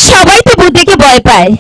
সবাই তো বুদ্ধিকে ভয় পায়।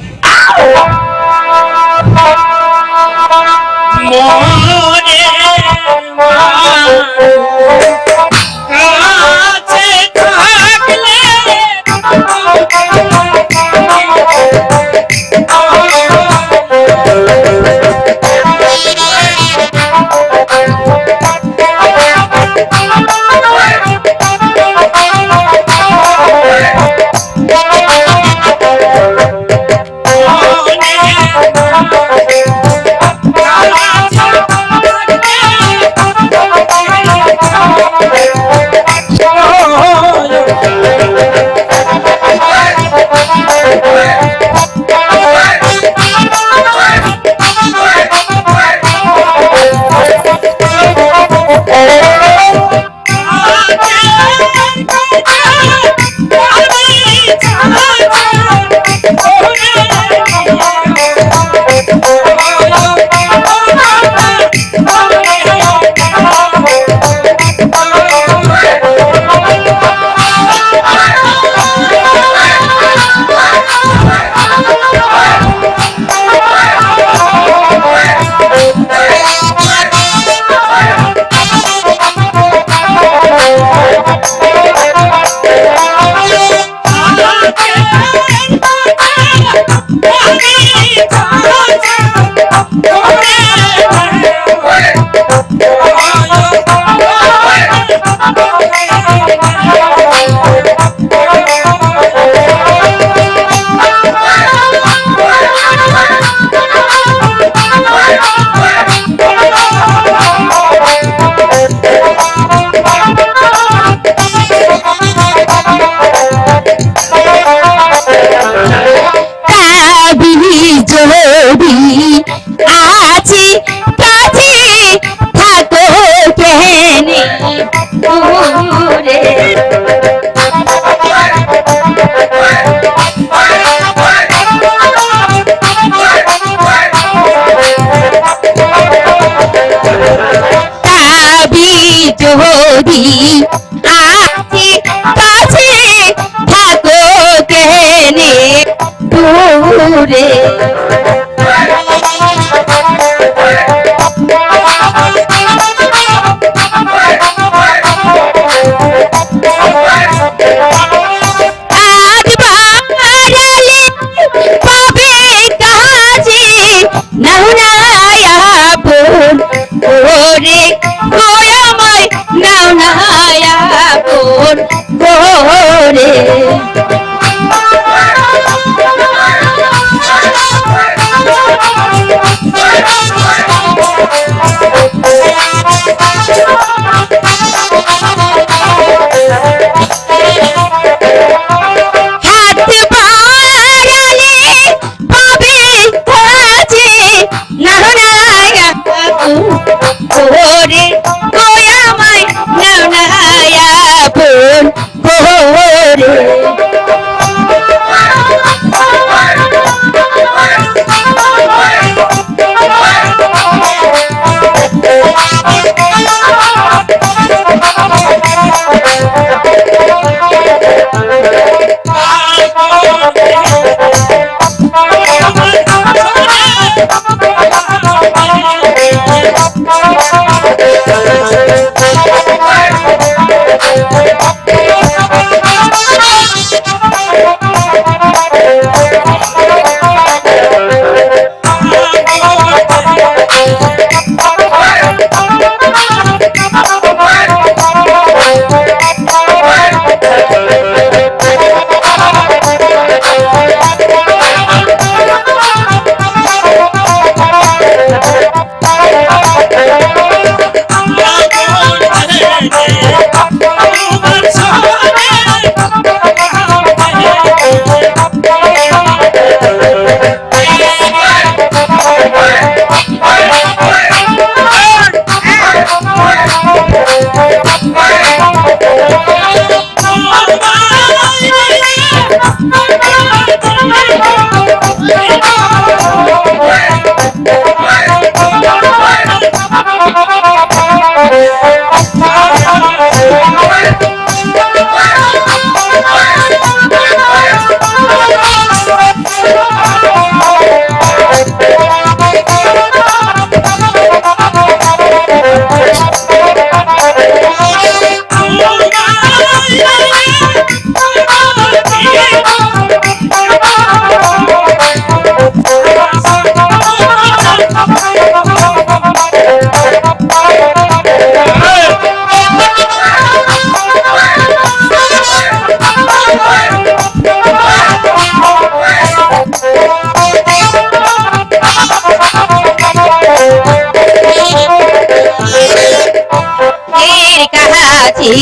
কাছে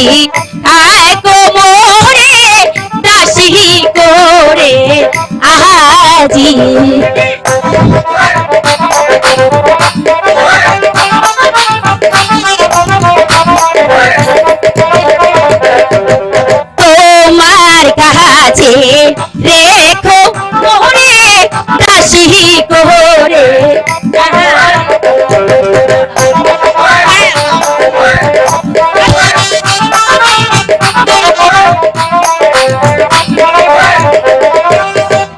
আয় কোমরে দাসী করে আজি তোমার কাছে রেখো মোরে দাসী করে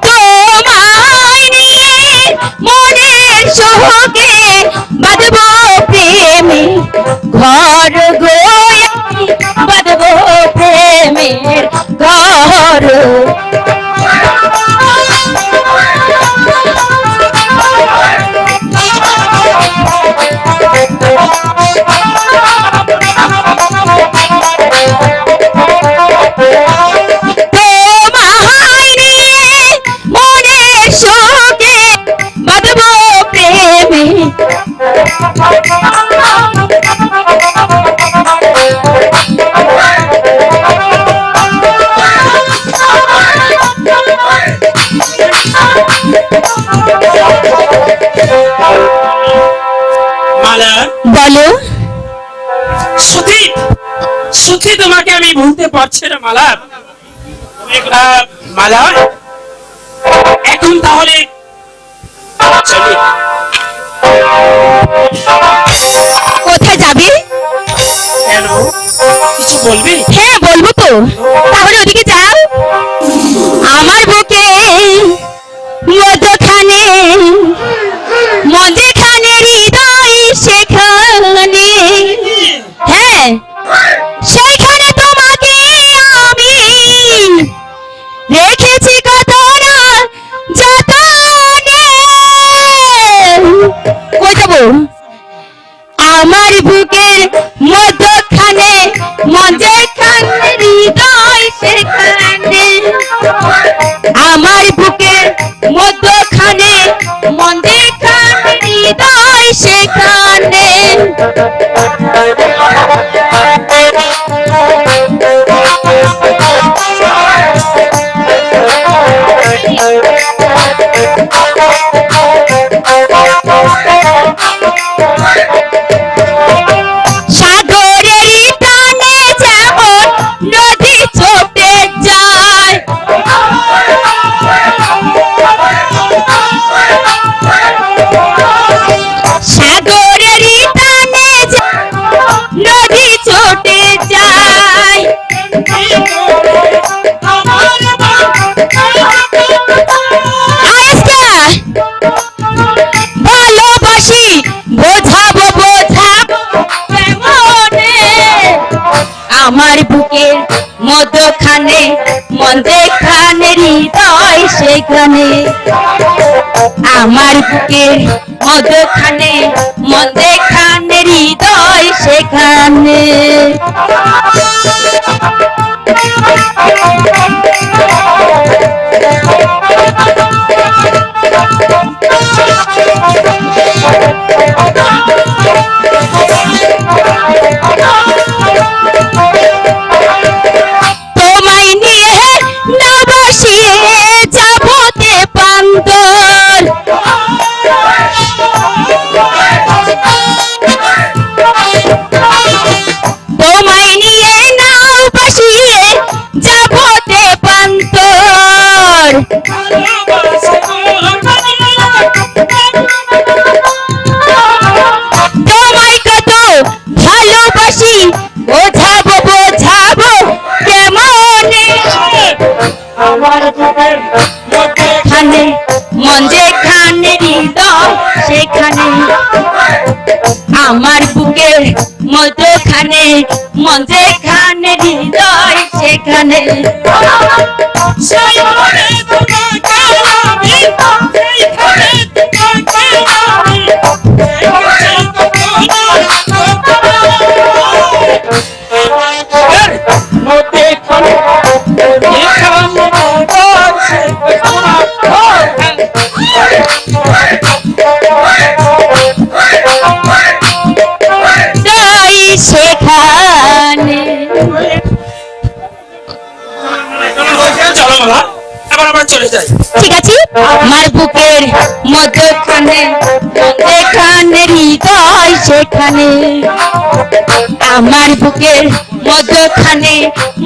তোমায় নিয়ে মনের সহকে বাঁধবো প্রেমে ঘর গো বাঁধবো প্রেমের ঘর তোমায় নিয়ে মনের সহকে বাঁধবো প্রেমে মালা বলো সত্যি সত্যি তোমাকে আমি ভুলতে পারছি না মালা মালা এখন তাহলে চলি কোথায় যাবে কেন কিছু বলবি হ্যাঁ বলবো তো তাহলে ওদিকে যাও আমার বুকে মধুখানে মধুখানে হৃদয় সেখানে হ্যাঁ সেইখানে তোমাকে আমি রেখেছি কত না যতনে কই যাবো আমার বুকের মধ্যখানে মধ্যখানে হৃদয় সেখানে আমার বুকের মধ্যখানে মধ্যখানে হৃদয় সেখানে সাগরের টানে যেমন নদী ছুটে যায় সাগরের টানে নদী ছুটে যায় আয়েশা ভালোবাসি বোঝাবো বোঝাবো কেমনে আমার বুকের মধ্যখানে মধ্যখানে হৃদয় সেখানে আমার বুকের মধ্যখানে মধ্যখানে হৃদয় সেখানে তোমায় নিয়ে না বসিয়ে যাবতে পান্তর তোমায় নিয়ে নাও বসিয়ে যাবতে পান্তর তোমায় কত ভালোবাসি বোঝাবো বোঝাবো কেমনে আমার বুকের খানে মন যেখানে হৃদয় সেখানে আমার বুকের মধ্যখানে মন যেখানে হৃদয় সেখানে সেইখানে তোমাকে আমি সেইখানে তোমাকে আমি শেখা চলে যাই। ঠিক আছে, আমার বুকের মধ্যখানে যেখানে হৃদয় সেখানে, আমার বুকের মধ্যখানে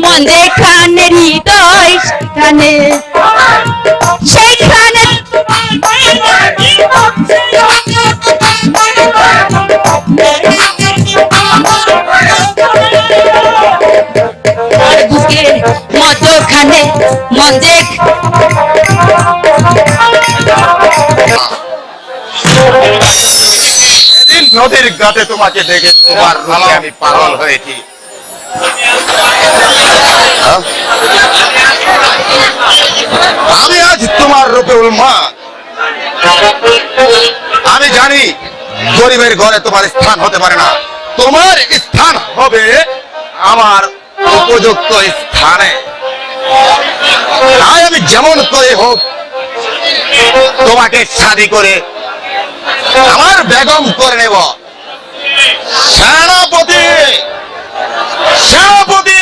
মন যেখানে হৃদয় সেখানে, সেখানে আমার বুকের মধ্যখানে মন সেদিন নদীর ঘাটে তোমাকে দেখে তোমার রূপে আমি পাগল হয়েছি। আমি আজ তোমার রূপে উন্মাদ। আমি জানি গরিবের ঘরে তোমার স্থান হতে পারে না, তোমার স্থান হবে আমার উপযুক্ত স্থানে। তাই আমি যেমন করে হোক তোমাকে শাদী করে আমার বেগম করে নেব। সেনাপতি, সেনাপতি,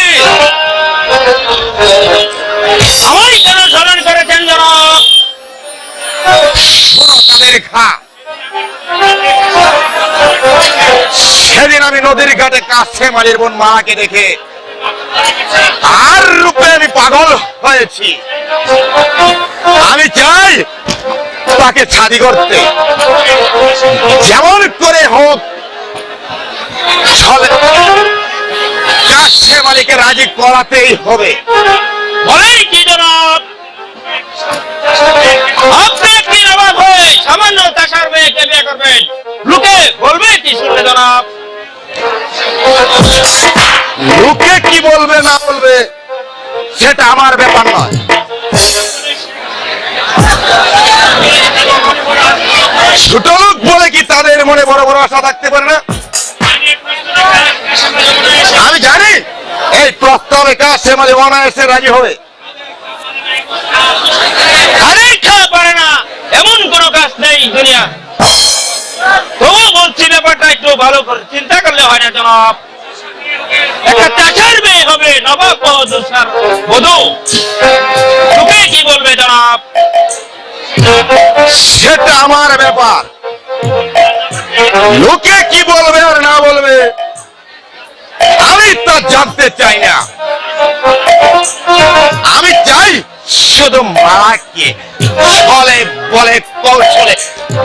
আমায় কেন স্মরণ করেছেন জনাব? শোনো তাদের খা। সেদিন আমি নদীর ঘাটে কাশেম আলীর বোন মাকে দেখে আর রূপে আমি পাগল হয়েছি। আমি চাই তাকে ছাদি করতে, যেমন করে হোক চলে কাশেম আলীকে রাজি করাতেই হবে। বলেন কি জনাব? আপনি কি নবাব হয়ে সামান্য তাসার মেয়েকে বিয়ে করবেন? লোকে বলবে কি শুনলে জনাব? লোকে কি বলবে না বলবে সেটা আমার ব্যাপার নয়। ছোট লোক বলে কি তাদের মনে বড় বড় আশা থাকতে পারে না? আমি জানি এই প্রস্তাবে কাশেম আলী অনায়াসে রাজি হবে। তাদের খাওয়া পারে না এমন কোনো কাজ নেই দুনিয়া। তবু বলছি ব্যাপারটা একটু ভালো করে চিন্তা করলে হয় না জনাব? একটা চাষার মেয়ে হবে নবাব বাহাদুর শাহর বধূ। লোকে কি বলবে জনাব? সেটা আমার ব্যাপার। লোকে কি বলবে আর না বলবে আমি তা জানতে চাই না। আমি চাই শুধু মাকে বলে বলে কৌশলে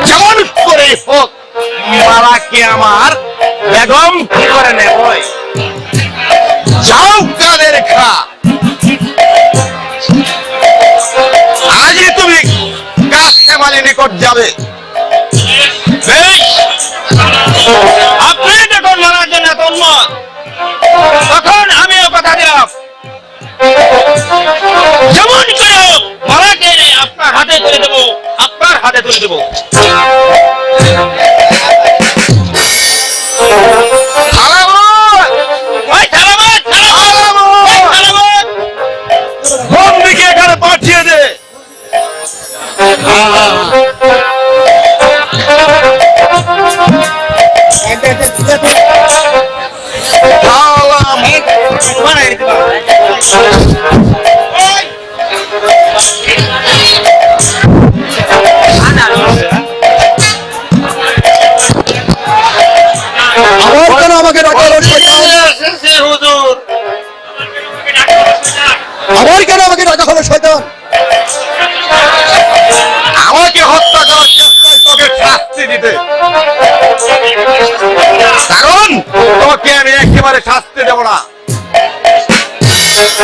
যেমন করে হোক মালাকে আমার বেগম করে নেব। যাও কাদের খা, আজই তুমি কাশেম আলীর নিকট যাবে। বেশ, আপনি যখন মারার জন্য এত উন্মত, তখন আমিও কথা দিলাম যেমন করে হোক মারাকে এনে আপনার হাতে তুলে দেবো, আপনার হাতে তুলে দেবো। আলামত! ওই সালামত, সালামত, ওই সালামত। বন্দিকে এখানে পাঠিয়ে দে। সালাম। আবার কেন আমাকে ডাকা হলো শয়তান? এসেছে হুজুর। আবার কেন আমাকে ডাকা হলো শয়তান? আমাকে হত্যা করার চেষ্টায় তোকে শাস্তি দিতে, কারণ তোকে আমি একেবারে শাস্তি দেব না।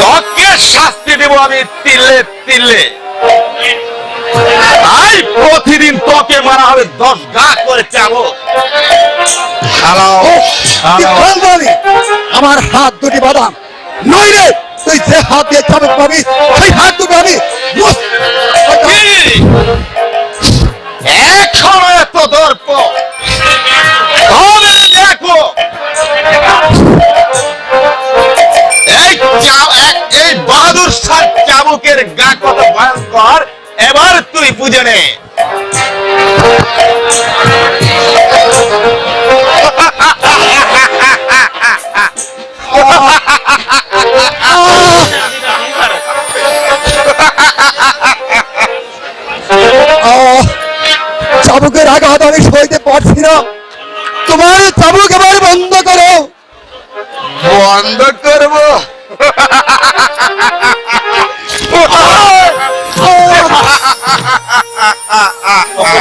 তোকে শাস্তি দেব আমি তিলে তিলে। তাই প্রতিদিন তোকে মারা হবে 10 গা করে চাবো। কি বলবো আমি? আমার হাত দুটি বাদাম নইলে তুই যে হাত দিয়ে চাবুক পাবি সেই হাত দুটো আমি এখনো এত দর্প, তবে দেখো এই বাহাদুর শাহ চাবুকের গা কত ভয়ঙ্কর, এবার তুই বুঝে নে। বন্ধ করবো?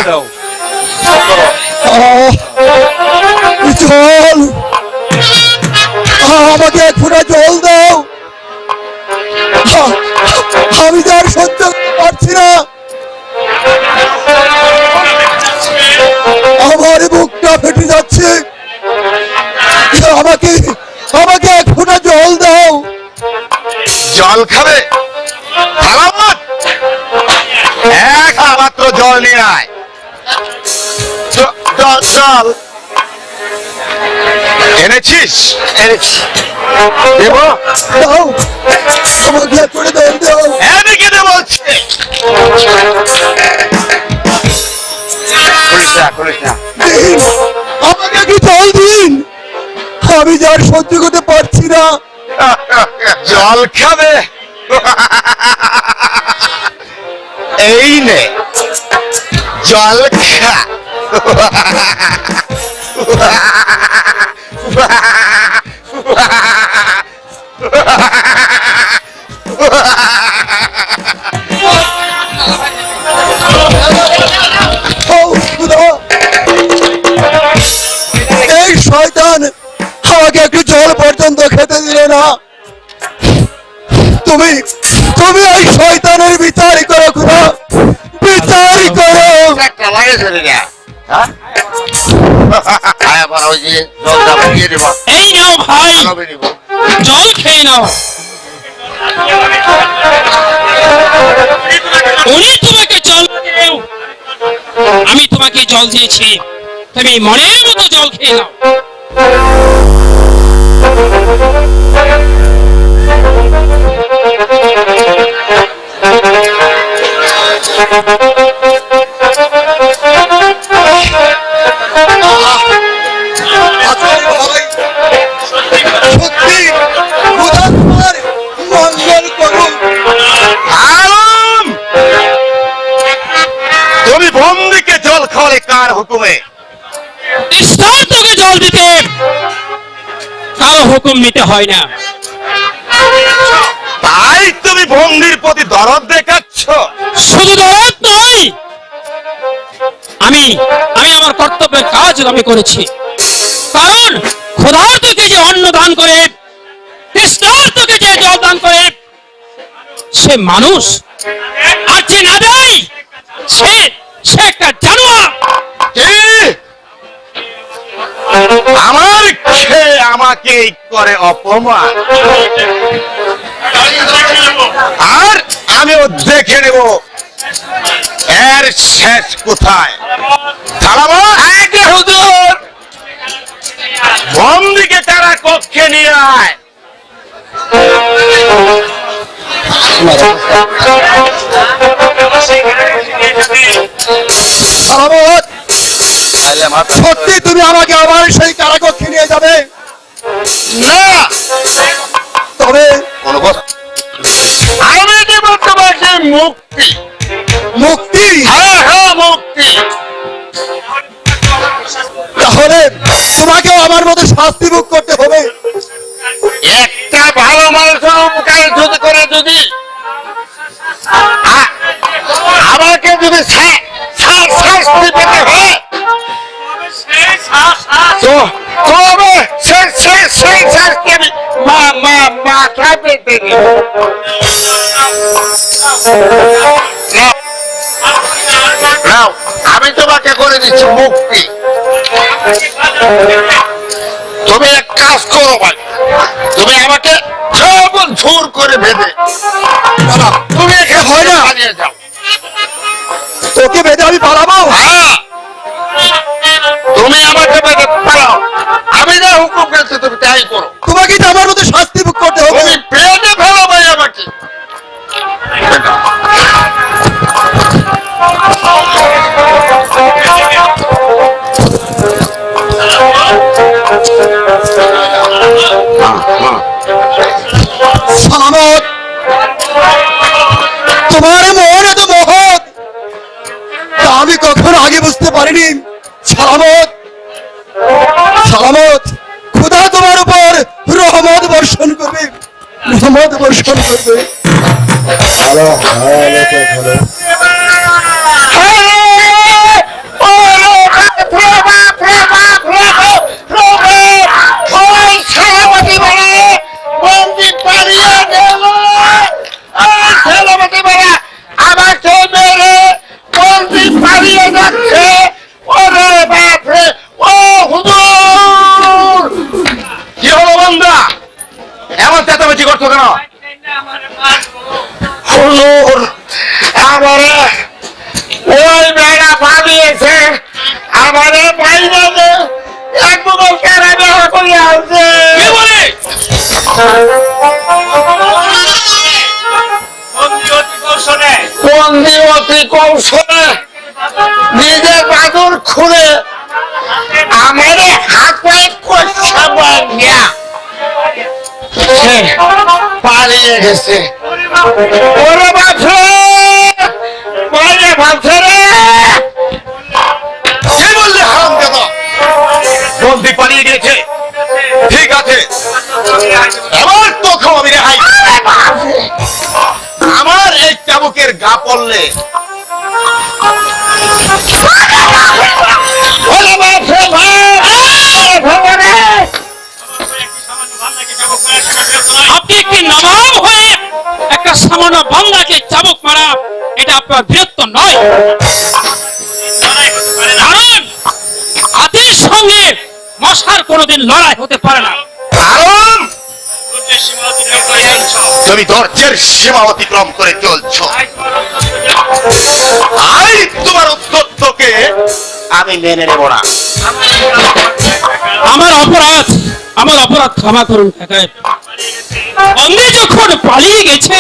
দাও। জল, আমাকে এক ফোঁটা জল দাও। আমি তো আর সহ্য করতে পারছি না, আমার বুকটা ফেটে যাচ্ছে। আমাকে আমাকে এক ফোঁটা জল দাও। জল খাবে? সালামত, এক মাত্র জল নিয়ে আয়। জল এনেছিস? এনেছি। দেব? দাও, আমাকে এক ফোঁটা জল দাও। এদিকে দে বলছি। করিস না। দিন, আমাকে কি জল দিন, আমি যা আর সহ্য করতে পারছি না। জল খাবে? এই নে জল খা। এই শয়তান আমাকে একটু জল পর্যন্ত খেতে দিলে না। তুমি তুমি এই শয়তানের বিচার করো, খোদা, বিচার করো। একটা লাগেছে রে। হ্যাঁ, আবার ওই যে জলটা দিয়ে দেব। এই নাও ভাই, ভালো দিব। জল খেয়ে নাও। উনি তোমাকে জল দিলেও আমি তোমাকে জল দিয়েছি, তুমি মনের মতো জল খেয়ে নাও। সত্যি খোদা তোমার মঙ্গল করুন। আলম, তুমি বন্দিকে জল খাওয়ালে কার হুকুমে? ঈশ্বর তোকে জল দিতে কারো হুকুম নিতে হয় না। তাই তুমি বন্দির প্রতি দরদ দেখাচ্ছ? শুধু দরদ নয়, আমি আমার কর্তব্যের কাজ আমি করেছি। কারণ খোদার তোকে যে অন্ন দান করে, কৃষ্ণার তোকে যে জল দান করে, সে মানুষ, আর যে না দেয় সে একটা জানোয়ার। কি? আমার খেয়ে আমাকে করে অপমান, আর আমিও দেখে নেব এর শেষ কোথায়। সালামত, আগে হুজুর, বন্দিকে তারা কক্ষে নিয়ে আয়। সালামত, সত্যি তুমি আমাকে আবার সেই কারাকক্ষে নিয়ে যাবে? না, তবে আমি দেব তোমাকে মুক্তি। মুক্তি? হ্যাঁ হ্যাঁ, মুক্তি। তাহলে তোমাকেও আমার মতো শাস্তি ভোগ করতে হবে। একটা ভালো মানুষের উপকার যদি করে, যদি আমাকে যদি শাস্তি পেতে হয়, তো তবে সেই শাস্তি আমি মাথা পেতে দেব। নাও, আমি তোমাকে করে দিচ্ছি মুক্তি। তুমি এক কাজ করো ভাই, তুমি আমাকে কেবল জোর করে বেঁধে, তুমি এখানে হয় না হারিয়ে যাও। তোকে বেঁধে আমি পালাবো? হ্যাঁ, তুমি আমাকে বেঁধে পালাও, আমি যা হুকুম করছি তুমি তাই করো। তোমাকে তো আমার মতো শাস্তি ভোগ করতে হবে। তুমি বেঁধে ফেলো ভাই আমাকে। সালামত, তোমার মন এত মহৎ তা আমি কখনো আগে বুঝতে পারিনি। সালামত, সালামত, খোদা তোমার উপর রহমত বর্ষণ রহমত বর্ষণ করবে। হ্যালো হ্যালো হ্যালো কি হলো বন্ধা? এমন চেঁচামেচি করছো কেন? হুজুর আমারে ওই বেড়া পালিয়েছে, আমারে বাইরে এক বগল কেড়ে বেড়া করে আছে। কে বলে? বন্দি অতি কৌশলে নিজের বাদুর খুলে আমারে হাত পায়ে কষা বাঁধিয়া সে পালিয়ে গেছে। ওরে বাপরে, ওরে বাপরে রে! কে বললে হারামজাদা? বন্দি পালিয়ে গেছে? ঠিক আছে, এবার তোকেও আমি রেহাই দেব। ওরে বাপরে! আমার এই চাবুকের গা পড়লে ওরে বাপরে ভাই! ভগবানে! আপনি একটি নবাব হয়ে একটা সামান্য বাংলাকে চাবুক মারা, এটা আপনার বীরত্ব নয়। কারণ হাতির সঙ্গে মশার কোনোদিন লড়াই হতে পারে না। কারণ তুমি ধৈর্যের সীমা অতিক্রম করে চলছো। আর তোমার উদ্যত্তকে আমি মেনে নেব না। আমার অপরাধ ক্ষমা করুন কাকা। বন্দী যখন পালিয়ে গেছে,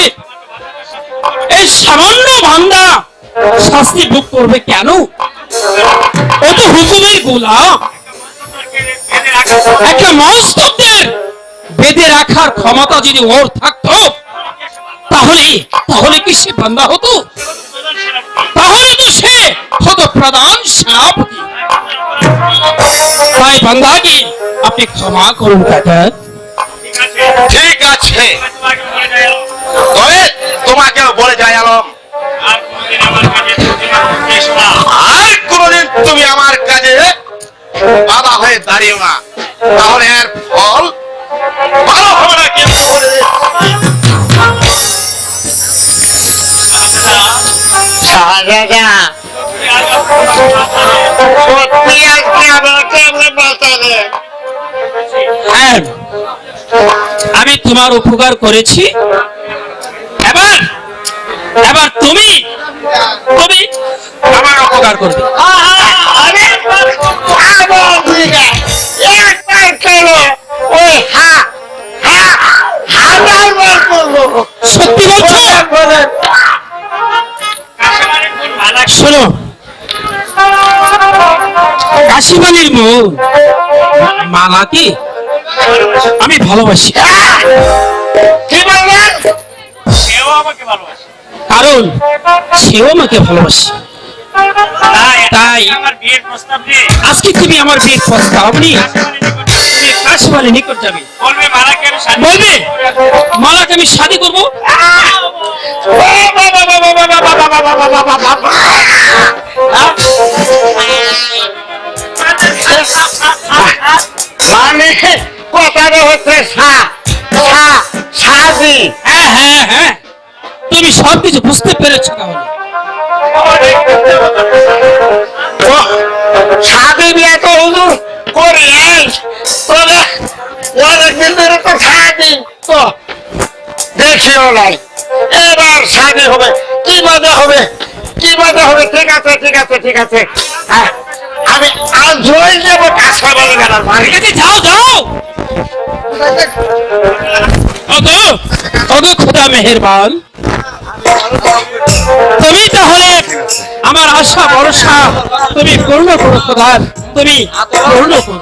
এই সামান্য বান্দা শাস্তি ভোগ করবে কেন? ও তো হুকুমের গোলাম। একটা মস্তকদের বেঁধে রাখার ক্ষমতা যদি ওর থাকতো, তাহলে কি সে বান্দা হতো? তাহলে তো সে হতো প্রধান সেনাপতি। তাই বান্দাকে আপনি ক্ষমা করুন কাকা। ঠিক আছে, তবে তোমাকেও বলে যাই আলম, আর কোনদিন তুমি আমার কাজে বাধা হয়ে দাঁড়িও না, তাহলে এর ফল ভালো হবে না। কিন্তু বলে শাহজাদা, সত্যি আজকে আমাকে আপনি বাঁচালেন। হ্যাঁ, আমি তোমার উপকার করেছি। এবার তুমি আমার উপকার করবে। আরে আবার দিকে একবার কেন ওই হাজার বার করবো। সত্যি বলছো? বলেন শোনো, কাশিমালির মন মালাকে আমি ভালোবাসি। কি বললেন? কারণ সেও আমাকে ভালোবাসে। তাই আজকে তুমি আমার বিয়ের প্রস্তাব নিয়ে তুমি কাশিমালির নিকট যাবে, বলবে মালাকে আমি শাদী করবো। মানে কথাটা হচ্ছে সাজি। হ্যাঁ হ্যাঁ হ্যাঁ, তুমি সবকিছু বুঝতে পেরেছো। তাহলে সাজি বিয়ে তো হুজুর করি নাই, তবে অনেকদিন ধরে তো সাজি তো দেখিও নাই। এবার সাজি হবে, কি মজা হবে, কি মজা হবে। ঠিক আছে ঠিক আছে ঠিক আছে, আমি আজই যাবো কাঁচাবাড়ি বেড়ার বাড়ি। ঠিক আছে, যাও যাও। ওগো খোদা মেহেরবান, তুমি তাহলে আমার আশা ভরসা তুমি পূর্ণ করো খোদা, তুমি পূর্ণ করো।